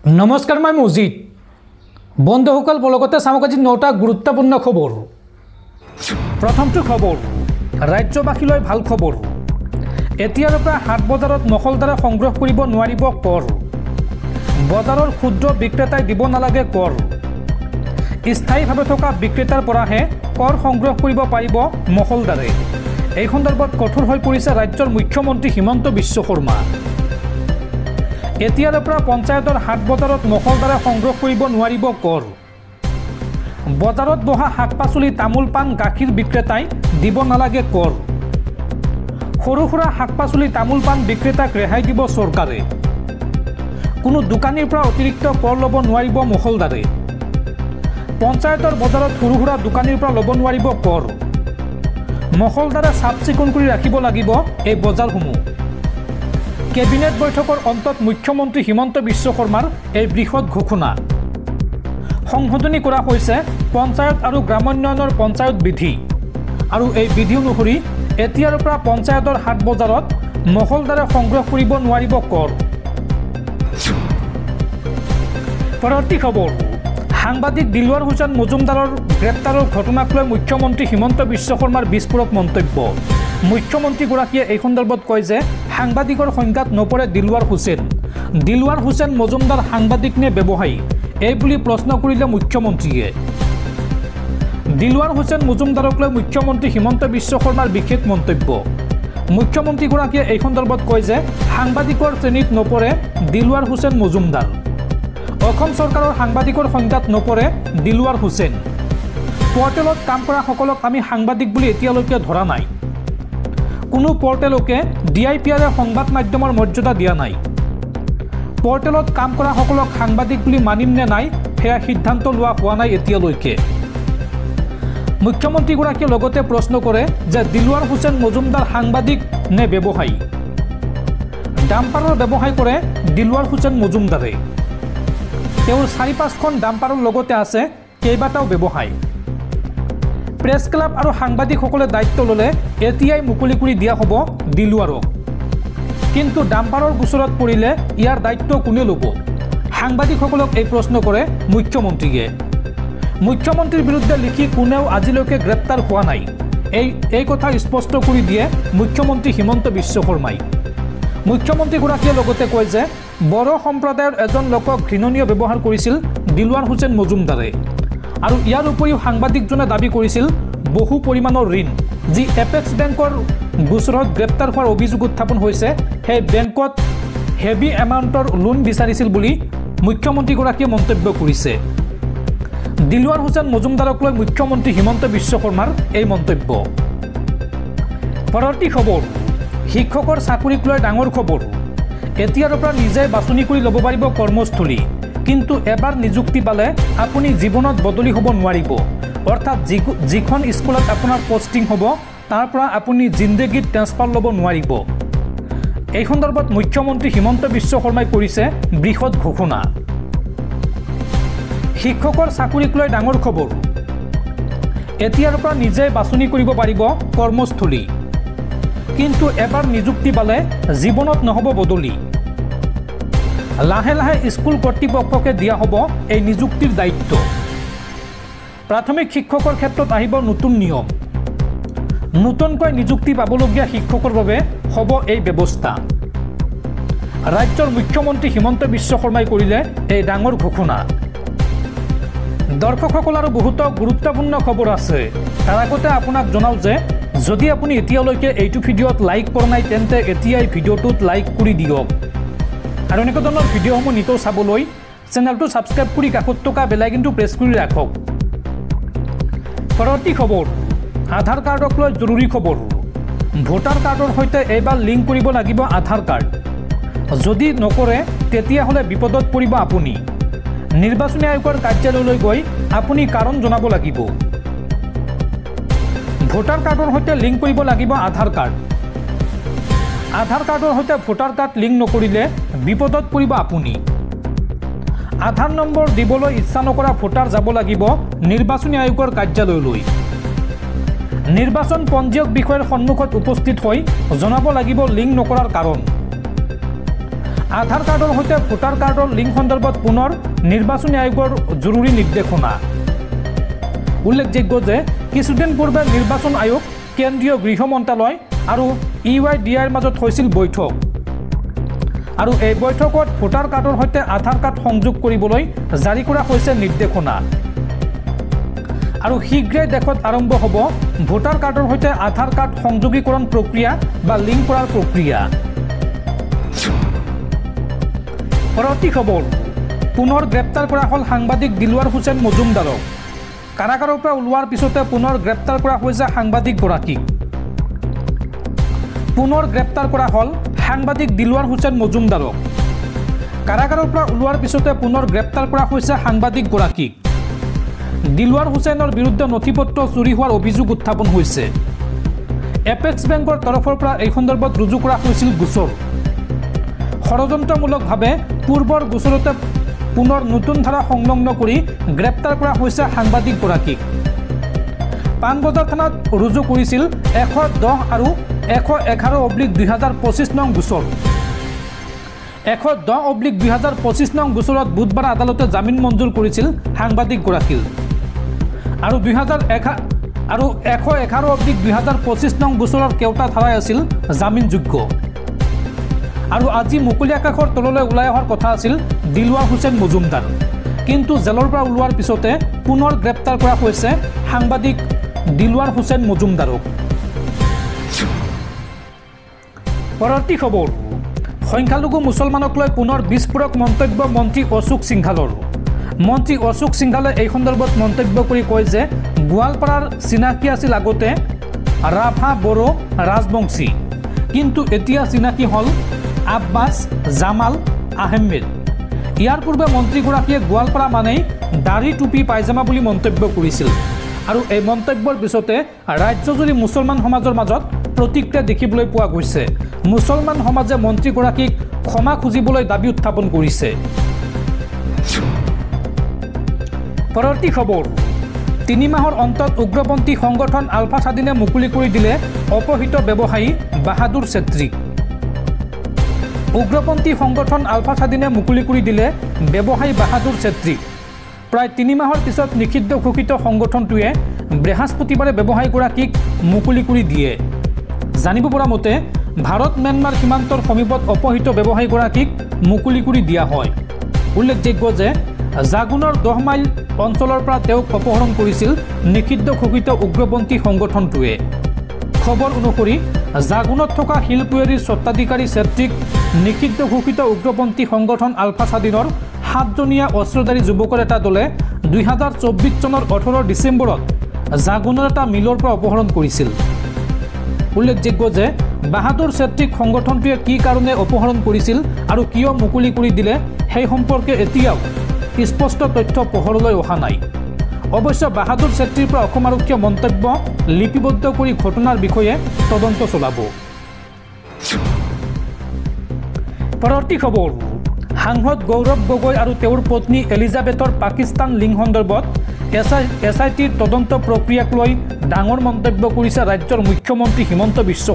নমস্কাৰ, মই মজিদ। বন্ধুসকল, বলগতে চাওক আজি 9টা গুৰুত্বপূৰ্ণ খবৰ। প্ৰথমটো খবৰ, ৰাজ্যবাসীলৈ ভাল খবৰ। এতিয়াৰ পৰা হাট বজাৰত মহলদাৰে সংগ্ৰহ কৰিব নোৱাৰিব কৰ। বজাৰৰ ক্ষুদ্ৰ বিক্ৰেতাই দিব নালাগে কৰ। স্থায়ীভাৱে থকা বিক্ৰেতাৰ পৰাহে কৰ সংগ্ৰহ কৰিব পাৰিব মহলদাৰে। এই সন্দৰ্ভত কঠোৰ হৈ পৰিছে ৰাজ্যৰ মুখ্যমন্ত্ৰী হিমন্ত বিশ্ব শৰ্মা। এতিয়াৰ পৰা পঞ্চায়তৰ হাট বজাৰত মহলদাৰে সংগ্ৰহ কৰিব নোৱাৰিব কৰ। বজাৰত বহা শাক পাচলি, তামোল পাণ, গাখীৰ বিক্ৰেতাই দিব নালাগে কৰ। সৰু সুৰা শাক পাচলি, তামোল পাণ বিক্ৰেতাক ৰেহাই দিব চৰকাৰে। কোনো দোকানীৰ পৰা অতিৰিক্ত কৰ ল'ব নোৱাৰিব মহলদাৰে। পঞ্চায়তৰ বজাৰত সৰু সুৰা দোকানীৰ পৰা ল'ব নোৱাৰিব কৰ। মহলদাৰে চাফ চিকুণ কৰি ৰাখিব লাগিব এই বজাৰসমূহ। কেবিনেট বৈঠকৰ অন্তত মুখ্যমন্ত্ৰী হিমন্ত বিশ্ব শৰ্মাৰ এই বৃহৎ ঘোষণা। সংশোধনী কৰা হৈছে পঞ্চায়ত আৰু গ্ৰামোন্নয়নৰ পঞ্চায়ত বিধি, আৰু এই বিধি অনুসৰি এতিয়াৰ পৰা পঞ্চায়তৰ হাট বজাৰত মহলদাৰে সংগ্ৰহ কৰিব নোৱাৰিব কৰ। পৰৱৰ্তী খবৰ, সাংবাদিক দিলৱাৰ হুছেইন মজুমদাৰৰ গ্ৰেপ্তাৰৰ ঘটনাক লৈ মুখ্যমন্ত্ৰী হিমন্ত বিশ্ব শৰ্মাৰ বিস্ফোৰক মন্তব্য। মুখ্যমন্ত্ৰীগৰাকীয়ে এই সন্দৰ্ভত কয় যে সাংবাদিকৰ সংখ্যাত নপৰে দিলৱাৰ হুছেইন। দিলৱাৰ হুছেইন মজুমদাৰ সাংবাদিক নে ব্যৱসায়ী, এই বুলি প্ৰশ্ন কৰিলে মুখ্যমন্ত্ৰীয়ে। দিলৱাৰ হুছেইন মজুমদাৰক লৈ মুখ্যমন্ত্ৰী হিমন্ত বিশ্ব শৰ্মাৰ বিশেষ মন্তব্য। মুখ্যমন্ত্ৰীগৰাকীয়ে এই সন্দৰ্ভত কয় যে সাংবাদিকৰ শ্ৰেণীত নপৰে দিলৱাৰ হুছেইন মজুমদাৰ। অসম চৰকাৰৰ সাংবাদিকৰ সংখ্যাত নপৰে দিলৱাৰ হুছেইন। পৰ্টেলত কাম কৰা সকলক আমি সাংবাদিক বুলি এতিয়ালৈকে ধৰা নাই। কোনো পৰ্টেলকে DIPR সংবাদ মাধ্যমৰ মৰ্যাদা দিয়া নাই। পৰ্টেলত কাম কৰা সকলক সাংবাদিক বুলি মানিম নে নাই সেয়া সিদ্ধান্ত লোৱা হোৱা নাই এতিয়ালৈকে। মুখ্যমন্ত্ৰীগৰাকীয়ে লগতে প্ৰশ্ন কৰে যে দিলৱাৰ হুছেইন মজুমদাৰ সাংবাদিক নে ব্যৱসায়ী। ডাম্পাৰৰ ব্যৱসায় কৰে দিলৱাৰ হুছেইন মজুমদাৰে। তেওঁৰ 4-5খন ডাম্পাৰৰ লগতে আছে কেইবাটাও ব্যৱসায়। প্ৰেছ ক্লাব আৰু সাংবাদিকসকলে দায়িত্ব ল'লে এতিয়াই মুকলি কৰি দিয়া হ'ব দিলৱাৰক। কিন্তু ডাম্পাৰৰ গোচৰত পৰিলে ইয়াৰ দায়িত্ব কোনে ল'ব? সাংবাদিকসকলক এই প্ৰশ্ন কৰে মুখ্যমন্ত্ৰীয়ে। মুখ্যমন্ত্ৰীৰ বিৰুদ্ধে লিখি কোনেও আজিলৈকে গ্ৰেপ্তাৰ হোৱা নাই, এই কথা স্পষ্ট কৰি দিয়ে মুখ্যমন্ত্ৰী হিমন্ত বিশ্ব শৰ্মাই। মুখ্যমন্ত্ৰীগৰাকীয়ে লগতে কয় যে বড়ো সম্প্ৰদায়ৰ এজন লোকক ঘৃণনীয় ব্যৱহাৰ কৰিছিল দিলৱাৰ হুছেইন মজুমদাৰে, আৰু ইয়াৰ উপৰিও সাংবাদিকজনে দাবী কৰিছিল বহু পৰিমাণৰ ঋণ, যি এপেক্স বেংকৰ গোচৰত গ্ৰেপ্তাৰ হোৱাৰ অভিযোগ উত্থাপন হৈছে। সেই বেংকত হেভি এমাউণ্টৰ লোন বিচাৰিছিল বুলি মুখ্যমন্ত্ৰীগৰাকীয়ে মন্তব্য কৰিছে। দিলৱাৰ হুছেইন মজুমদাৰক লৈ মুখ্যমন্ত্ৰী হিমন্ত বিশ্ব শৰ্মাৰ এই মন্তব্য। পৰৱৰ্তী খবৰ, শিক্ষকৰ চাকৰিক লৈ ডাঙৰ খবৰ। এতিয়াৰ পৰা নিজে বাছনি কৰি ল'ব পাৰিব কৰ্মস্থলী, কিন্তু এবাৰ নিযুক্তি পালে আপুনি জীৱনত বদলি হ'ব নোৱাৰিব। অৰ্থাৎ যিখন স্কুলত আপোনাৰ পষ্টিং হ'ব তাৰ পৰা আপুনি জিন্দগীত ট্ৰেন্সফাৰ ল'ব নোৱাৰিব। এই সন্দৰ্ভত মুখ্যমন্ত্ৰী হিমন্ত বিশ্ব শৰ্মাই কৰিছে বৃহৎ ঘোষণা। শিক্ষকৰ চাকৰিক লৈ ডাঙৰ খবৰ। এতিয়াৰ পৰা নিজে বাছনি কৰিব পাৰিব কৰ্মস্থলী, কিন্তু এবাৰ নিযুক্তি পালে জীৱনত নহ'ব বদলি। লাহে লাহে স্কুল কৰ্তৃপক্ষকে দিয়া হ'ব এই নিযুক্তিৰ দায়িত্ব। প্ৰাথমিক শিক্ষকৰ ক্ষেত্ৰত আহিব নতুন নিয়ম। নতুনকৈ নিযুক্তি পাবলগীয়া শিক্ষকৰ বাবে হ'ব এই ব্যৱস্থা। ৰাজ্যৰ মুখ্যমন্ত্ৰী হিমন্ত বিশ্ব শৰ্মাই কৰিলে এই ডাঙৰ ঘোষণা। দৰ্শকসকল, আৰু বহুতো গুৰুত্বপূৰ্ণ খবৰ আছে। তাৰ আগতে আপোনাক জনাওঁ যে যদি আপুনি এতিয়ালৈকে এইটো ভিডিঅ'ত লাইক কৰা নাই তেন্তে এতিয়াই ভিডিঅ'টোত লাইক কৰি দিয়ক, আৰু এনেকুৱা ধৰণৰ ভিডিঅ'সমূহ নিতৌ চাবলৈ চেনেলটো ছাবস্ক্ৰাইব কৰি কাষত থকা বেল আইকনটো প্ৰেছ কৰি ৰাখক। পৰৱৰ্তী খবৰ, আধাৰ কাৰ্ডক লৈ জৰুৰী খবৰ। ভোটাৰ কাৰ্ডৰ সৈতে এইবাৰ লিংক কৰিব লাগিব আধাৰ কাৰ্ড। যদি নকৰে তেতিয়াহ'লে বিপদত পৰিব আপুনি। নিৰ্বাচনী আয়োগৰ কাৰ্যালয়লৈ গৈ আপুনি কাৰণ জনাব লাগিব। ভোটাৰ কাৰ্ডৰ সৈতে লিংক কৰিব লাগিব আধাৰ কাৰ্ড। আধাৰ কাৰ্ডৰ সৈতে ভোটাৰ কাৰ্ড লিংক নকৰিলে বিপদত পৰিব আপুনি। আধাৰ নম্বৰ দিবলৈ ইচ্ছা নকৰা ভোটাৰ যাব লাগিব নিৰ্বাচনী আয়োগৰ কাৰ্যালয়লৈ। নিৰ্বাচন পঞ্জীয়ক বিষয়ৰ সন্মুখত উপস্থিত হৈ জনাব লাগিব লিংক নকৰাৰ কাৰণ। আধাৰ কাৰ্ডৰ সৈতে ভোটাৰ কাৰ্ডৰ লিংক সন্দৰ্ভত পুনৰ নিৰ্বাচনী আয়োগৰ জৰুৰী নিৰ্দেশনা উল্লেখযোগ্য যে কিছুদিন পূৰ্বে নিৰ্বাচন আয়োগ কেন্দ্ৰীয় গৃহ মন্ত্ৰালয় আৰু UIDAIৰ মাজত হৈছিল বৈঠক আৰু এই বৈঠকত ভোটাৰ কাৰ্ডৰ সৈতে আধাৰ কাৰ্ড সংযোগ কৰিবলৈ জাৰি কৰা হৈছে নিৰ্দেশনা আৰু শীঘ্ৰেই দেশত আৰম্ভ হ'ব ভোটাৰ কাৰ্ডৰ সৈতে আধাৰ কাৰ্ড সংযোগীকৰণ প্ৰক্ৰিয়া বা লিংক কৰাৰ প্ৰক্ৰিয়া পৰৱৰ্তী খবৰ পুনৰ গ্ৰেপ্তাৰ কৰা হ'ল সাংবাদিক দিলৱাৰ হুছেইন মজুমদাৰক কাৰাগাৰৰ পৰা ওলোৱাৰ পিছতে পুনৰ গ্ৰেপ্তাৰ কৰা হৈছে সাংবাদিকগৰাকীক পুনৰ গ্ৰেপ্তাৰ কৰা হ'ল সাংবাদিক দিলৱাৰ হুছেইন মজুমদাৰক কাৰাগাৰৰ পৰা ওলোৱাৰ পিছতে পুনৰ গ্ৰেপ্তাৰ কৰা হৈছে সাংবাদিকগৰাকীক দিলৱাৰ হুছেইনৰ বিৰুদ্ধে নথিপত্ৰ চুৰি হোৱাৰ অভিযোগ উত্থাপন হৈছে এপেক্স বেংকৰ তৰফৰ পৰা এই সন্দৰ্ভত ৰুজু কৰা হৈছিল গোচৰ ষড়যন্ত্ৰমূলকভাৱে পূৰ্বৰ গোচৰতে পুনৰ নতুন ধাৰা সংলগ্ন কৰি গ্ৰেপ্তাৰ কৰা হৈছে সাংবাদিকগৰাকীক পানবজাৰ থানাত ৰুজু কৰিছিল 110 আৰু 111/2025 নং গোচৰ 110/2025 নং গোচৰত বুধবাৰ আদালতে জামিন মঞ্জুৰ কৰিছিল সাংবাদিকগৰাকীৰ আৰু 111/2025 নং গোচৰৰ কেওটা ধাৰাই আছিল জামিনযোগ্য আৰু আজি মুকলি আকাশৰ তললৈ ওলাই অহাৰ কথা আছিল দিলৱাৰ হুছেইন মজুমদাৰ কিন্তু জেলৰ পৰা ওলোৱাৰ পিছতে পুনৰ গ্ৰেপ্তাৰ কৰা হৈছে সাংবাদিক দিলৱাৰ হুছেইন মজুমদাৰক পৰৱৰ্তী খবৰ সংখ্যালঘু মুছলমানক লৈ পুনৰ বিস্ফোৰক মন্তব্য মন্ত্ৰী অশোক সিংঘালৰ মন্ত্ৰী অশোক সিংঘালে এই সন্দৰ্ভত মন্তব্য কৰি কয় যে গোৱালপাৰাৰ চিনাকি আছিল আগতে ৰাভা বড়ো ৰাজবংশী কিন্তু এতিয়া চিনাকি হ'ল আব্বাছ জামাল আহমেদ ইয়াৰ পূৰ্বে মন্ত্ৰীগৰাকীয়ে গোৱালপাৰা মানেই দাড়ি টুপি পায়জামা বুলি মন্তব্য কৰিছিল আৰু এই মন্তব্যৰ পিছতে ৰাজ্যজুৰি মুছলমান সমাজৰ মাজত প্ৰতিক্ৰিয়া দেখিবলৈ পোৱা গৈছে মুছলমান সমাজে মন্ত্ৰীগৰাকীক ক্ষমা খুজিবলৈ দাবী উত্থাপন কৰিছে পৰৱৰ্তী খবৰ 3 মাহৰ অন্তত উগ্ৰপন্থী সংগঠন আলফা স্বাধীনে মুকলি কৰি দিলে অপহৃত ব্যৱসায়ী বাহাদুৰ ছেত্ৰীক উগ্ৰপন্থী সংগঠন আলফা স্বাধীনে মুকলি কৰি দিলে ব্যৱসায়ী বাহাদুৰ ছেত্ৰীক প্ৰায় 3 মাহৰ পিছত নিষিদ্ধ ঘোষিত সংগঠনটোৱে বৃহস্পতিবাৰে ব্যৱসায়ীগৰাকীক মুকলি কৰি দিয়ে জানিব পৰা মতে ভাৰত ম্যানমাৰ সীমান্তৰ সমীপত অপহৃত ব্যৱসায়ীগৰাকীক মুকলি কৰি দিয়া হয় উল্লেখযোগ্য যে জাগুনৰ 10 মাইল অঞ্চলৰ পৰা তেওঁক অপহৰণ কৰিছিল নিষিদ্ধ ঘোষিত উগ্ৰপন্থী সংগঠনটোৱে খবৰ অনুসৰি জাগুনত থকা শিলপুৰীৰ স্বত্বাধিকাৰী ছেত্ৰীক নিষিদ্ধ ঘোষিত উগ্ৰপন্থী সংগঠন আলফা স্বাধীনৰ 7জনীয়া অস্ত্ৰধাৰী যুৱকৰ এটা দলে 2024 চনৰ 18 ডিচেম্বৰত জাগুনৰ এটা মিলৰ পৰা অপহৰণ কৰিছিল উল্লেখযোগ্য যে বাহাদুৰ ছেত্ৰীক সংগঠনটোৱে কি কাৰণে অপহৰণ কৰিছিল আৰু কিয় মুকলি কৰি দিলে সেই সম্পৰ্কে এতিয়াও স্পষ্ট তথ্য পোহৰলৈ অহা নাই অৱশ্য বাহাদুৰ ছেত্ৰীৰ পৰা অসম আৰক্ষীয়ে মন্তব্য লিপিবদ্ধ কৰি ঘটনাৰ বিষয়ে তদন্ত চলাব পৰৱৰ্তী খবৰ সাংসদ গৌৰৱ গগৈ আৰু তেওঁৰ পত্নী এলিজাবেথৰ পাকিস্তান লিংক সন্দৰ্ভত SITৰ তদন্ত প্ৰক্ৰিয়াক লৈ ডাঙৰ মন্তব্য কৰিছে ৰাজ্যৰ মুখ্যমন্ত্ৰী হিমন্ত বিশ্ব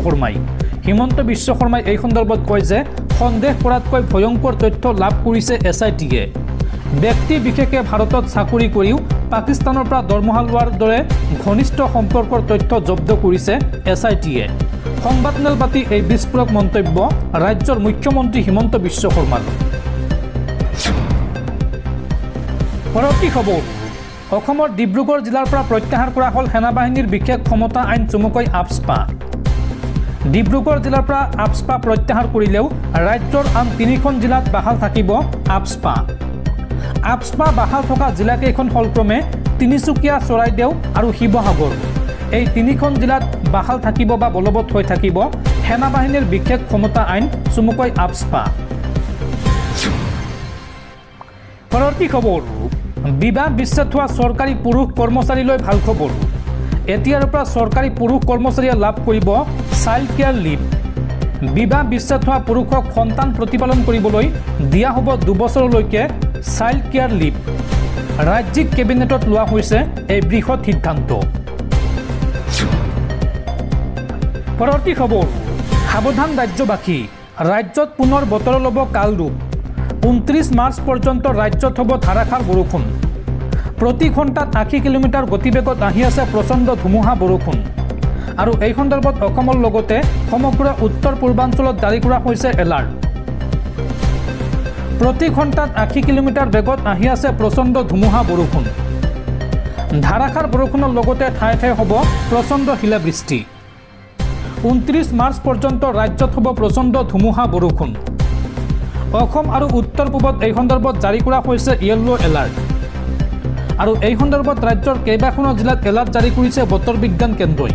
শৰ্মাই এই সন্দৰ্ভত কয় যে সন্দেহ কৰাতকৈ ভয়ংকৰ তথ্য লাভ কৰিছে SITয়ে ব্যক্তি বিশেষে ভাৰতত চাকৰি কৰিও পাকিস্তানৰ পৰা দৰমহা লোৱাৰ দৰে ঘনিষ্ঠ সম্পৰ্কৰ তথ্য জব্দ কৰিছে SITয়ে সংবাদমেল পাতি এই বিস্ফোৰক মন্তব্য ৰাজ্যৰ মুখ্যমন্ত্ৰী হিমন্ত বিশ্ব শৰ্মাৰ পৰৱৰ্তী খবৰ অসমৰ ডিব্ৰুগড় জিলাৰ পৰা প্ৰত্যাহাৰ কৰা হ'ল সেনাবাহিনীৰ বিশেষ ক্ষমতা আইন চমুকৈ আপস্পা ডিব্ৰুগড় জিলাৰ পৰা আপস্পা প্ৰত্যাহাৰ কৰিলেও ৰাজ্যৰ আন 3খন জিলাত বাহাল থাকিব আপস্পা বাহাল থকা জিলাকেইখন হ'ল ক্ৰমে তিনিচুকীয়া চৰাইদেউ আৰু শিৱসাগৰ এই 3খন জিলাত বাহাল থাকিব বা বলবৎ হৈ থাকিব সেনাবাহিনীৰ বিশেষ ক্ষমতা আইন চমুকৈ আপস্পা পৰৱৰ্তী খবৰ বিবাহ বিচ্ছেদ হোৱা চৰকাৰী পুৰুষ কৰ্মচাৰীলৈ ভাল খবৰ এতিয়াৰ পৰা চৰকাৰী পুৰুষ কৰ্মচাৰীয়ে লাভ কৰিব চাইল্ড কেয়াৰ লিভ বিবাহ বিচ্ছেদ হোৱা পুৰুষক সন্তান প্ৰতিপালন কৰিবলৈ দিয়া হ'ব 2 বছৰলৈকে চাইল্ড কেয়াৰ লিভ ৰাজ্যিক কেবিনেটত লোৱা হৈছে এই বৃহৎ সিদ্ধান্ত পৰৱৰ্তী খবৰ সাৱধান ৰাজ্যবাসী ৰাজ্যত পুনৰ বতৰ ল'ব কাল ৰূপ 29 মাৰ্চ পৰ্যন্ত ৰাজ্যত হ'ব ধাৰাসাৰ বৰষুণ প্ৰতি ঘণ্টাত 80 কিলোমিটাৰ গতিবেগত আহি আছে প্ৰচণ্ড ধুমুহা বৰষুণ আৰু এই সন্দৰ্ভত অসমৰ লগতে সমগ্ৰ উত্তৰ পূৰ্বাঞ্চলত জাৰি কৰা হৈছে এলাৰ্ট প্ৰতি ঘণ্টাত 80 কিলোমিটাৰ বেগত আহি আছে প্ৰচণ্ড ধুমুহা বৰষুণ ধাৰাসাৰ বৰষুণৰ লগতে ঠায়ে ঠায়ে হ'ব প্ৰচণ্ড শিলাবৃষ্টি 29 মাৰ্চ পৰ্যন্ত ৰাজ্যত হ'ব প্ৰচণ্ড ধুমুহা বৰষুণ অসম আৰু উত্তৰ পূবত এই সন্দৰ্ভত জাৰি কৰা হৈছে য়েল্লো এলাৰ্ট আৰু এই সন্দৰ্ভত ৰাজ্যৰ কেইবাখনো জিলাত এলাৰ্ট জাৰি কৰিছে বতৰ বিজ্ঞান কেন্দ্ৰই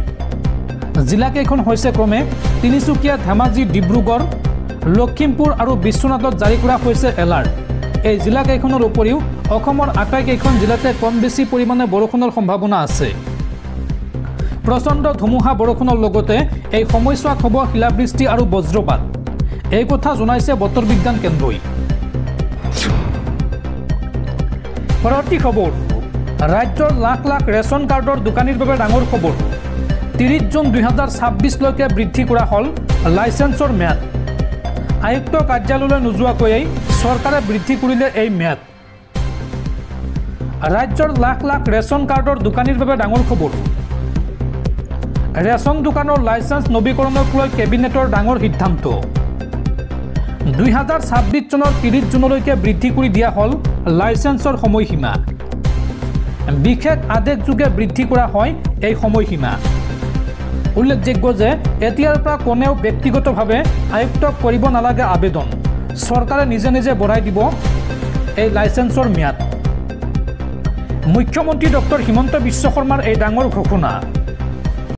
জিলাকেইখন হৈছে ক্ৰমে তিনিচুকীয়া ধেমাজি ডিব্ৰুগড় লখিমপুৰ আৰু বিশ্বনাথত জাৰি কৰা হৈছে এলাৰ্ট এই জিলাকেইখনৰ উপৰিও অসমৰ আটাইকেইখন জিলাতে কম বেছি পৰিমাণে বৰষুণৰ সম্ভাৱনা আছে প্ৰচণ্ড ধুমুহা বৰষুণৰ লগতে এই সময়ছোৱাত হ'ব শিলাবৃষ্টি আৰু বজ্ৰপাত এই কথা জনাইছে বতৰ বিজ্ঞান কেন্দ্ৰই পৰৱৰ্তী খবৰ ৰাজ্যৰ লাখ লাখ ৰেচন কাৰ্ডৰ দোকানীৰ বাবে ডাঙৰ খবৰ 30 জুন 2026 লৈকে বৃদ্ধি কৰা হ'ল লাইচেন্সৰ ম্যাদ আয়ুক্ত কাৰ্যালয়লৈ নোযোৱাকৈয়ে চৰকাৰে বৃদ্ধি কৰিলে এই ম্যাদ ৰাজ্যৰ লাখ লাখ ৰেচন কাৰ্ডৰ দোকানীৰ বাবে ডাঙৰ খবৰ ৰেচন দোকানৰ লাইচেন্স নৱীকৰণক লৈ কেবিনেটৰ ডাঙৰ সিদ্ধান্ত 2026 চনৰ 30 জুনলৈকে বৃদ্ধি কৰি দিয়া হ'ল লাইচেন্সৰ সময়সীমা বিশেষ আদেশযোগে বৃদ্ধি কৰা হয় এই সময়সীমা উল্লেখযোগ্য যে এতিয়াৰ পৰা কোনেও ব্যক্তিগতভাৱে আয়ুক্তক কৰিব নালাগে আবেদন চৰকাৰে নিজে নিজে বঢ়াই দিব এই লাইচেন্সৰ ম্যাদ মুখ্যমন্ত্ৰী ডক্টৰ হিমন্ত বিশ্ব শৰ্মাৰ এই ডাঙৰ ঘোষণা